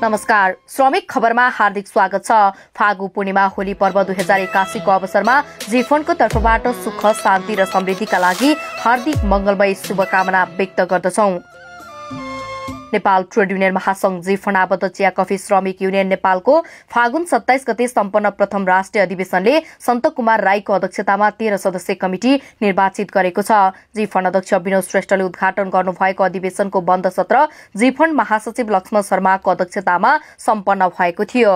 नमस्कार, श्रमिक खबरमा हार्दिक स्वागत छ। फागु पूर्णिमा होली पर्व 2081 को अवसरमा जीफोनको तर्फबाट सुख, शान्ति र समृद्धिका लागि हार्दिक मंगलमय शुभकामना व्यक्त गर्दछौं। नेपाल ट्रेड युनियन महासंघ जीफोन आबद्ध चिया कफी श्रमिक युनियन नेपालको फागुन 27 गते सम्पन्न प्रथम राष्ट्रिय अधिवेशनले सन्त कुमार राईको अध्यक्षतामा 13 सदस्यीय कमिटी निर्वाचित गरेको छ। जीफोन अध्यक्ष विनोद श्रेष्ठले उद्घाटन गर्नुभएको अधिवेशनको बन्द सत्र जीफोन महासचिव लक्ष्मण शर्माको अध्यक्षतामा सम्पन्न भएको थियो।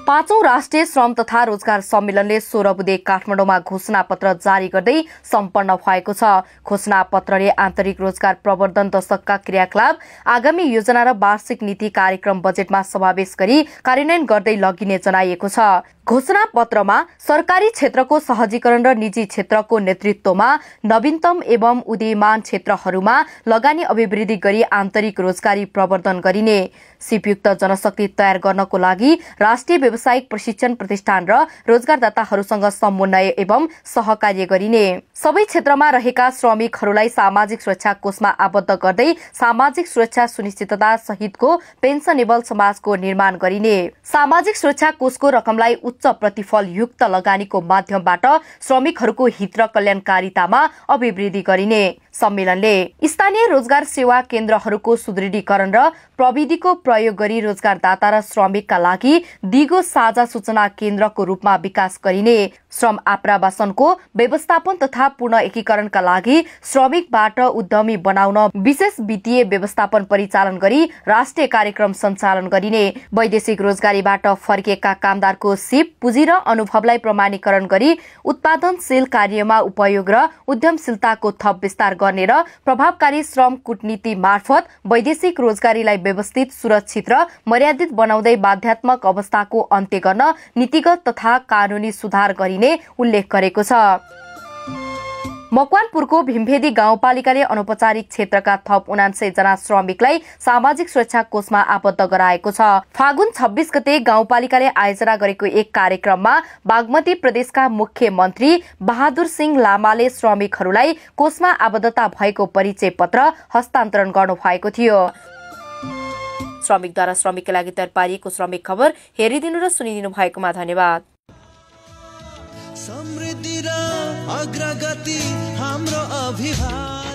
पाँचौं राष्ट्रिय श्रम तथा रोजगार सम्मेलनले 16 बुधे काठमाडौँमा घोषणा पत्र जारी गर्दै सम्पन्न भएको छ। घोषणा पत्रले आन्तरिक रोजगार प्रवर्धन दशकका क्रियाकलाप, आगामी योजना र वार्षिक नीति कार्यक्रम बजेटमा समावेश गरी कार्यान्वयन गर्दै लगिने जनाइएको छ। घोषणा पत्रमा सरकारी क्षेत्रको सहजीकरण र निजी क्षेत्रको नेतृत्वमा नवीनतम एवं उदीयमान क्षेत्रहरूमा लगानी अभिवृद्धि गरी आन्तरिक रोजगारी प्रवर्धन गरिने, सिपयुक्त जनशक्ति तयार गर्नको लागि राष्ट्रिय व्यावसायिक प्रशिक्षण प्रतिष्ठान र रोजगारदाताहरूसँग समन्वय एवं सहकार्य गरिने, सबै क्षेत्रमा रहेका श्रमिकहरूलाई सामाजिक सुरक्षा कोषमा आबद्ध गर्दै सामाजिक सुरक्षा सुनिश्चितता सहितको पेन्सनेबल समाजको निर्माण गरिने, सामाजिक सुरक्षा कोषको रकमलाई उच्च प्रतिफल युक्त लगानीको माध्यमबाट श्रमिकहरूको हित र कल्याणकारितामा अभिवृद्धि गरिने। सम्मेलनले स्थानीय रोजगार सेवा केन्द्रहरूको सुदृढीकरण र प्रविधिको प्रयोग गरी रोजगारदाता र श्रमिकका लागि दिगो साझा सूचना केन्द्रको रूपमा विकास गरिने, श्रम आप्रवासनको व्यवस्थापन तथा पूर्ण एकीकरणका लागि श्रमिकबाट उद्यमी बनाउन विशेष वित्तीय व्यवस्थापन परिचालन गरी राष्ट्रिय कार्यक्रम सञ्चालन गरिने, वैदेशिक रोजगारीबाट फर्किएका कामदारको सिप, पुँजी र अनुभवलाई प्रमाणीकरण गरी उत्पादनशील कार्यमा उपयोग र उद्यमशीलताको थप विस्तार गर्ने र प्रभावकारी श्रम कूटनीति मार्फत वैदेशिक रोजगारीलाई व्यवस्थित, सुरक्षित र मर्यादित बनाउँदै बाध्यात्मक अवस्थाको अन्त्य गर्न नीतिगत तथा कानूनी सुधार गरिने उल्लेख गरेको छ। मकवानपुरको भीमभेदी गाउँपालिकाले अनौपचारिक क्षेत्रका थप 79 जना श्रमिकलाई सामाजिक सुरक्षा कोषमा आबद्ध गराएको छ। फागुन 26 गते गाउँपालिकाले आयोजना गरेको एक कार्यक्रममा बागमती प्रदेशका मुख्यमन्त्री बहादुर सिंह लामाले श्रमिकहरूलाई कोषमा आबद्धता भएको परिचय पत्र हस्तान्तरण गर्नुभएको थियो। श्रमिकद्वारा श्रमिकका लागि तयार पारिएको श्रमिक खबर हेरिदिनु र सुनिदिनु भएकोमा धन्यवाद। समृद्धि र अग्रगति हाम्रो अभियान।